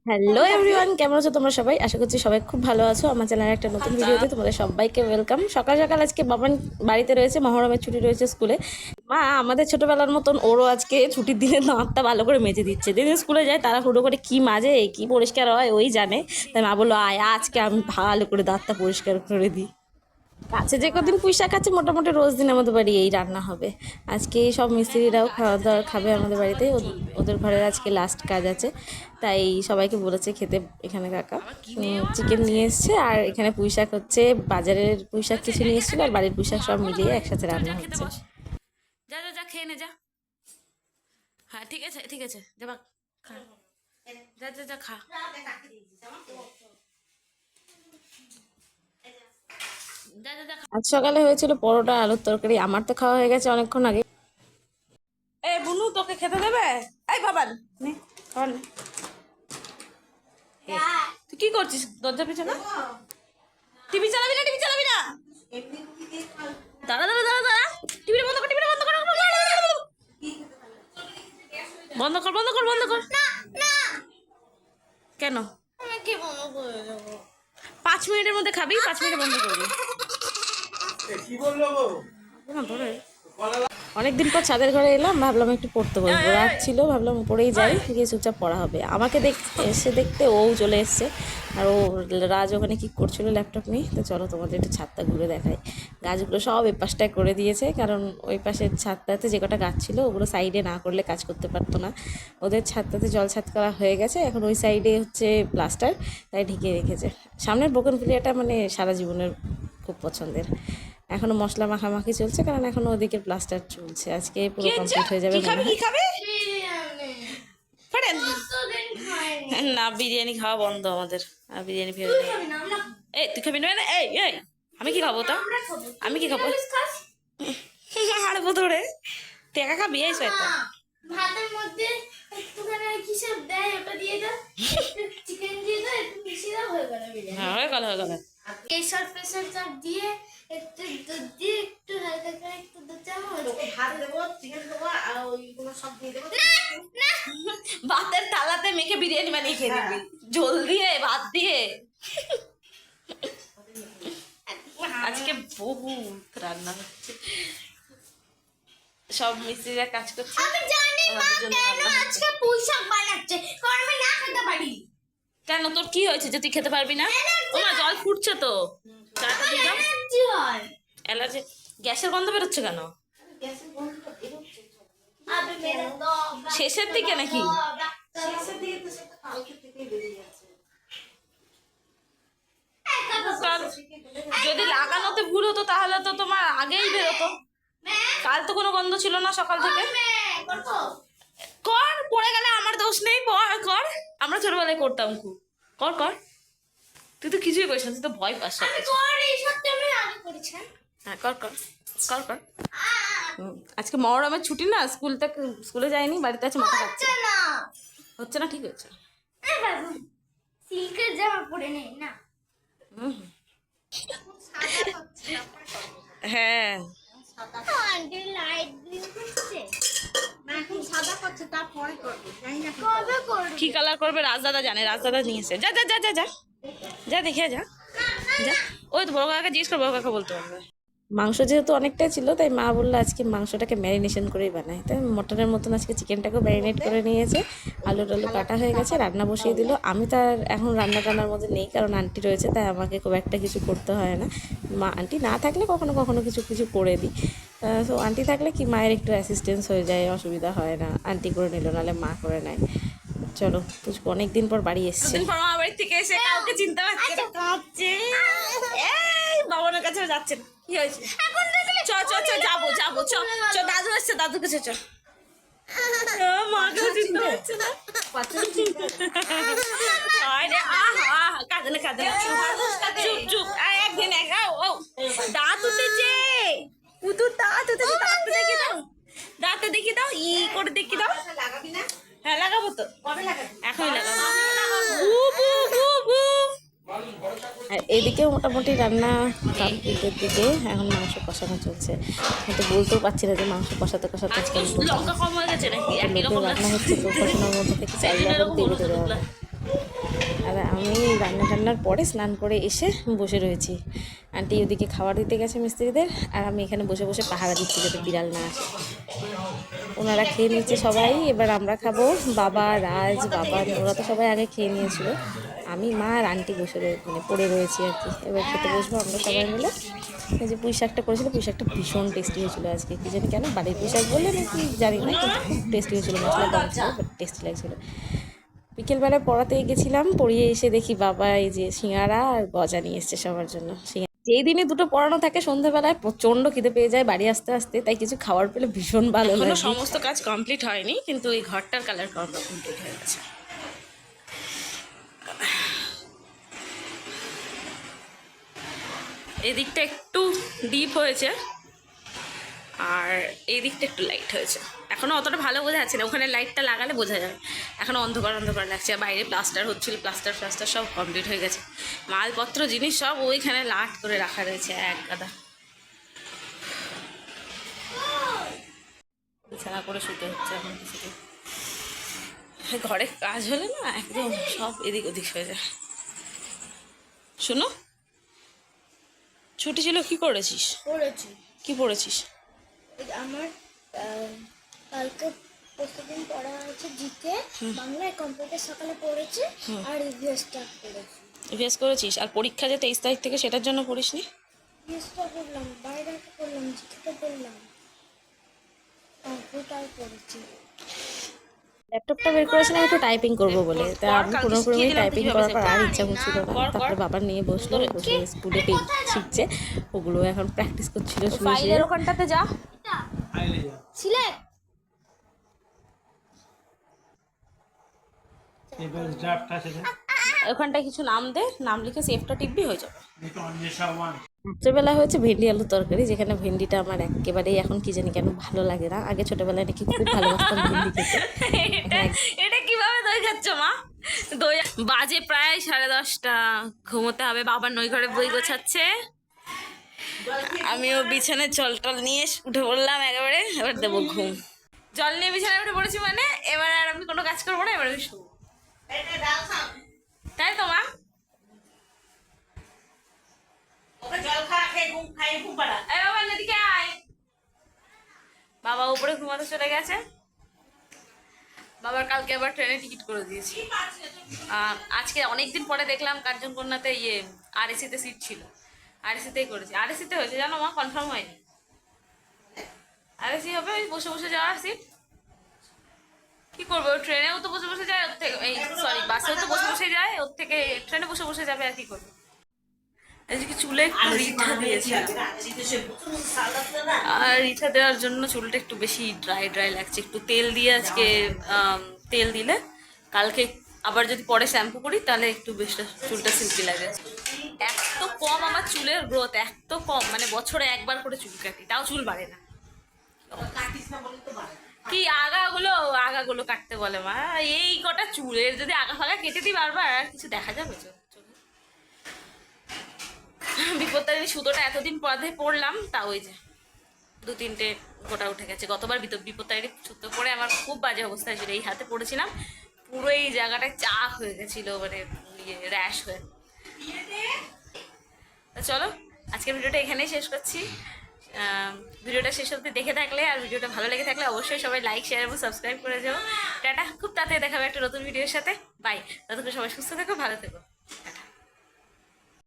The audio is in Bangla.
হ্যালো এভরিওয়ান, কেমন আছো তোমরা সবাই? আশা করছি সবাই খুব ভালো আছো। আমার চ্যানেলের একটা নতুন ভিডিওতে তোমাদের সবাইকে ওয়েলকাম। সকাল সকাল আজকে বাবান বাড়িতে রয়েছে, মহরমের ছুটি রয়েছে স্কুলে। মা আমাদের ছোটোবেলার মতন ওরও আজকে ছুটির দিনে দাঁতটা ভালো করে মেজে দিচ্ছে। যেদিন স্কুলে যায় তারা হুড়ো করে কী মাজে, কী পরিষ্কার হয় ওই জানে। তাই মা বললো আয় আজকে আমি ভালো করে দাঁতটা পরিষ্কার করে দিই। কাছে যে কদিন পুঁইশাক আছে, মোটামুটি রোজ দিন আমাদের বাড়ি এই রান্না হবে। আজকে সব মিস্ত্রিরাও খাওয়া দাওয়া খাবে আমাদের বাড়িতে। ওদের ঘরের আজকে লাস্ট কাজ আছে, তাই সবাইকে বলেছে খেতে। এখানে কাকা চিকেন নিয়ে এসছে, আর এখানে পুঁইশাক হচ্ছে বাজারের পুঁইশাক কিছু নিয়ে এসেছিলো, আর বাড়ির পুঁইশাক সব মিলিয়ে একসাথে রান্না হচ্ছে। যা যা যা খেয়ে নে যা। হ্যাঁ ঠিক আছে ঠিক আছে, যা বা খা, যা যা যা খা। যা যা যা খা। আজ সকালে হয়েছিল পরোটা আলুর তরকারি, আমার তো খাওয়া হয়ে গেছে অনেকক্ষণ আগে। এই বুনু তোকে খেতে দেবে? এই বাবান নে খাবার নে। তুই কি করছিস দরজা পিছনে? টিভি চালাবি না, টিভি চালাবি না। দাঁড়া দাঁড়া দাঁড়া দাঁড়া, টিভিটা বন্ধ কর, টিভিটা বন্ধ কর, বন্ধ কর বন্ধ কর বন্ধ কর। কেন? 5 মিনিটের মধ্যে খাবি, 5 মিনিটে বন্ধ করবি। না ধরে অনেকদিন পর ছাদের ঘরে এলাম, ভাবলাম একটু পড়তে বসবো। রাত ছিল, ভাবলাম উপরেই যাই, গিয়ে চুপচাপ পড়া হবে। আমাকে এসে দেখতে ও চলে এসছে, আর ও রাজ ওখানে কী করছিল ল্যাপটপ নিয়ে। তো চলো তোমাদের একটু ছাদটা ঘুরে দেখাই। গাছগুলো সব এ পাশটায় করে দিয়েছে, কারণ ওই পাশের ছাদটাতে যে কটা গাছ ছিল ওগুলো সাইডে না করলে কাজ করতে পারতো না। ওদের ছাদটাতে জল ছাদ করা হয়ে গেছে, এখন ওই সাইডে হচ্ছে প্লাস্টার, তাই ঢেকে রেখেছে। সামনের বোগেনভেলিয়াটা মানে সারা জীবনের খুব পছন্দের। এখনো মশলা মাখামাখি চলছে, কারণ এখনো ওদিকে প্লাস্টার চলছে। আজকে পুরো কমপ্লিট হয়ে যাবে মনে হয়। কি খাবে? ফাটেন না, বিরিয়ানি খাওয়া বন্ধ আমাদের। আর বিরিয়ানি ফেরত এই তুই খাবি না? এই এই আমি কি খাবো? তা আমি কি খাবো? হাড়বো ধরে তুই একা খাবি? এই শয়তান। ভাতের মধ্যে একটুখানি কিসব দেয় ওটা দিয়ে দাও, চিকেন দিয়ে দাও, একটু মিশিয়ে দাও, হয়ে গেল বিরিয়ানি। হ্যাঁ হয়ে গেল হয়ে গেল। কেশর ফেশর চাপ দিয়ে একটু দুধ দিয়ে একটু হালকা করে একটু 2 চামচ ভাত দেবো, চিকেন দেবো, আর ওইগুলো সব দিয়ে দেবো। না ভাতের থালাতে মেখে বিরিয়ানি বানিয়ে খেয়ে দিবি, ঝোল দিয়ে ভাত দিয়ে। আজকে বহুত রান্না হচ্ছে, সব মিস্ত্রিরা কাজ করছে। আমি জানি মা কেন আজকে পুঁইশাক বানাচ্ছে, কারণ আমি না খেতে পারি। কেন তোর কি হয়েছে যে তুই খেতে পারবি না? ওমা জল ফুটছে তো, চাটা দিয়ে দাও। অ্যালার্জি হয়। অ্যালার্জি? গ্যাসের গন্ধ বেরোচ্ছে কেন? আবে মেরে দাও। শেষের দিকে নাকি? শেষের দিকে তো সেটা কালকে থেকে বেরিয়ে যাচ্ছে। যদি লাগানোতে ভুল হতো তাহলে তো তোমার আগেই বেরোতো। কাল তো কোনো গন্ধ ছিল না সকাল থেকে। কর, পড়ে গেলে আমার দোষ নেই, কর। আমরা ছোটবেলায় করতাম খুব। কর কর, তুই তো কিছুই করিস না, তুই তো ভয় পাস। আমি করি, সত্যি আমি আগে করেছি। হ্যাঁ কর কর কর কর। আজকে মহরমের ছুটি না, স্কুলে যায়নি, বাড়িতে আছে, মাথা খাচ্ছে। না হচ্ছে না? ঠিক হচ্ছে। সিল্কের জামা পরে নেই না। হ্যাঁ আন্টি লাইট গ্রিন করছে, এখন সাদা করছে, তারপরে করবে, জানি না কবে করবে। কি কালার করবে রাজদাদা জানে, রাজদাদা নিয়েছে। যা যা যা যা যা যা দেখে যা যা। ওই তো বড় কাকা জিজ্ঞেস কর, বড় কাকা বলতে পারবে। মাংস যেহেতু অনেকটাই ছিল, তাই মা বললো আজকে মাংসটাকে ম্যারিনেশন করেই বানাই। তাই মটনের মতন আজকে চিকেনটাকেও ম্যারিনেট করে নিয়েছে। আলু টালু কাটা হয়ে গেছে, রান্না বসিয়ে দিল। আমি তার এখন রান্না টান্নার মধ্যে নেই, কারণ আন্টি রয়েছে, তাই আমাকে খুব একটা কিছু করতে হয় না। আন্টি না থাকলে কখনো কখনো কিছু কিছু করে দিই। তো আন্টি থাকলে কি মায়ের একটু অ্যাসিস্ট্যান্স হয়ে যায়, অসুবিধা হয় না। আন্টি করে নিল, নাহলে মা করে নেয়। চলো, পুচকু অনেকদিন পর বাড়ি এসছে। দিন পর আমার বাড়ি থেকে এসে কাউকে চিনতে পারছে না, কাঁদছে। এই বাবানের কাছে যাচ্ছে না, কি হয়েছে? চ চ চ যাবো যাবো, চ চ, দাদু এসছে, দাদু কাছে চ। মাকে চিনতে পারছে না। আরে আহা, কাঁদে না কাঁদে না, চুপ চুপ। একদিন দাঁত উঠেছে, পুতুর দাঁত উঠেছে, দাঁতটা দেখে দাও, দাঁতটা দেখে দাও, ই করে দেখে দাও। হ্যাঁ লাগাবো তো, এখনই লাগাবো। আর এদিকে মোটামুটি রান্না কমপ্লিটের দিকে, এখন মাংস কষানো চলছে। কিন্তু বলতেও পারছি না যে মাংস কষাতে কষাতে আজকে লঙ্কা কম হয়ে গেছে নাকি? একই রকম রান্না হচ্ছে, তো কষানোর মধ্যে থেকে চাইলে আবার তেলে দেওয়া হবে। আমি রান্না টান্নার পরে স্নান করে এসে বসে রয়েছি। আন্টি ওদিকে খাবার দিতে গেছে মিস্ত্রিদের, আর আমি এখানে বসে বসে পাহারা দিচ্ছি যাতে বিড়াল না আসে। ওনারা খেয়ে নিচ্ছে সবাই, এবার আমরা খাবো। বাবা, রাজ, বাবা ওরা তো সবাই আগে খেয়ে নিয়েছিল। আমি, মা আর আন্টি বসে পড়ে রয়েছি আর কি। এবার খেতে বসবো আমরা সবাই মিলে। এই যে পুঁই শাকটা করেছিল, পুঁই শাকটা ভীষণ টেস্টি হয়েছিল আজকে। কি জানি কেন বাড়ির পুঁই শাক বললে নাকি জানি না, কিন্তু খুব টেস্টি হয়েছিল। মশলা কম ছিল, বাট টেস্টি লাগছিলো। বিকেলবেলা পড়াতে গেছিলাম, পড়িয়ে এসে দেখি বাবা এই যে সিঙ্গারা আর গজা নিয়ে এসছে সবার জন্য। যেই দিনে দুটো পড়ানো থাকে সন্ধ্যাবেলায় প্রচণ্ড খিদে পেয়ে যায় বাড়ি আসতে আসতে, তাই কিছু খাবার পেলে ভীষণ ভালো লাগে। সমস্ত কাজ কমপ্লিট হয়নি, কিন্তু এই ঘরটার কালার কমপ্লিট হয়ে গেছে। এদিকটা একটু ডিপ হয়েছে আর এই দিকটা একটু লাইট হয়েছে। এখনো অতটা ভালো বোঝা যাচ্ছে না, ওখানে লাইটটা লাগালে বোঝা যাবে। এখনো অন্ধকার অন্ধকার লাগছে। আর বাইরে প্লাস্টার হচ্ছিল, প্লাস্টার সব কমপ্লিট হয়ে গেছে। মালপত্র জিনিস সব ওইখানে লাট করে রাখা রয়েছে এক গাদা। বিছানা করে শুতে হচ্ছে এখন কিছুতে। ঘরে কাজ হলে না একদম সব এদিক ওদিক হয়ে যায়। শোনো, ছুটি ছিল কি করেছিস? পড়েছি। কি পড়েছিস? আমার কালকে প্রতিদিন পড়া হয়েছে জিকে, বাংলায়, কম্পিউটার সকালে পড়েছি, আর ইভিএস স্টার্ট করেছি। ইভিএস করেছিস? আর পরীক্ষা যে 23 তারিখ থেকে, সেটার জন্য পড়িসনি? ইভিএসটা পড়লাম, বাইরে পড়লাম, জিকেটা পড়লাম, কম্পিউটার পড়েছি। ল্যাপটপটা বের করেছিলাম একটু টাইপিং করবো বলে, তা আমি কোনো ক্রমে টাইপিং করার পর আর ইচ্ছা করছিল না। তারপরে বাবা নিয়ে বসলো, বসে স্কুলে শিখছে, ওগুলো এখন প্র্যাকটিস করছিল। ফাইলের ওখানটাতে যা। সিলেক্ট ওখানটায় কিছু নাম দে, নাম লিখে সেভটা টিপবি, হয়ে যাবে। রাত্রেবেলা হয়েছে ভেন্ডি আলু তরকারি, যেখানে ভেন্ডিটা আমার একেবারেই এখন কি জানি কেন ভালো লাগে না। আগে ছোটবেলায় নাকি খুব ভালোবাসতাম ভেন্ডি খেতে। এটা কিভাবে দই খাচ্ছ মা? দই বাজে প্রায় 10:30, ঘুমোতে হবে। বাবার নই ঘরে বই গোছাচ্ছে, আমিও বিছানায় জল টল নিয়ে উঠে পড়লাম একেবারে। এবার দেবো ঘুম। জল নিয়ে বিছানায় উঠে পড়েছি মানে এবার আর আমি কোনো কাজ করবো না, এবার আমি শুবো। তাই তো মা? বাবা এদিকে আয়। বাবা উপরে ঘুমাতে চলে গেছে। বাবার কালকে আবার ট্রেনে টিকিট করে দিয়েছি। আজকে অনেকদিন পরে দেখলাম কার্জন কন্যাতে আরএসিতে সিট ছিল, আরএসিতেই করেছি। আরএসিতে হয়েছে জানো মা, কনফার্ম হয়নি। আরএসি হবে ওই বসে বসে যাওয়ার সিট। কি করবো, ট্রেনেও তো বসে বসে যায়, ওর থেকে সরি বাসেও তো বসে বসে যায়, ওর থেকে ট্রেনে বসে বসে যাবে। আর কি করবো, আজকে চুলে একটু রিঠা দিয়েছে, আর রিঠা দেওয়ার জন্য চুলটা একটু বেশি ড্রাই লাগছে। একটু তেল দিয়ে আজকে তেল দিলে কালকে আবার যদি পরে শ্যাম্পু করি তাহলে একটু বেশ চুলটা সিল্কি লাগে। এত কম আমার চুলের গ্রোথ, এত কম, মানে বছরে একবার করে চুল কাটি, তাও চুল বাড়ে না। কি আগাগুলো কাটতে বলে মা, এই কটা চুলের যদি আগা ফাগা কেটে দিই বারবার, আর কিছু দেখা যাবে চোখে? বিপত্তারিণী সুতোটা এতদিন পরে পড়লাম, তা ওই যে 2-3টে গোটা উঠে গেছে। গতবার বিপত্তারিণী সুতো পরে আমার খুব বাজে অবস্থা হয়েছিল। এই হাতে পড়েছিলাম, পুরো এই জায়গাটায় চাক হয়ে গেছিলো, মানে র্যাশ হয়ে। চলো আজকের ভিডিওটা এখানেই শেষ করছি। ভিডিওটা শেষ অবধি দেখে থাকলে আর ভিডিওটা ভালো লেগে থাকলে অবশ্যই সবাই লাইক, শেয়ার এবং সাবস্ক্রাইব করে যাও। টাটা, খুব তাড়াতাড়ি দেখাবে একটা নতুন ভিডিওর সাথে। বাই। ততক্ষণ সবাই সুস্থ থেকো, ভালো থেকো।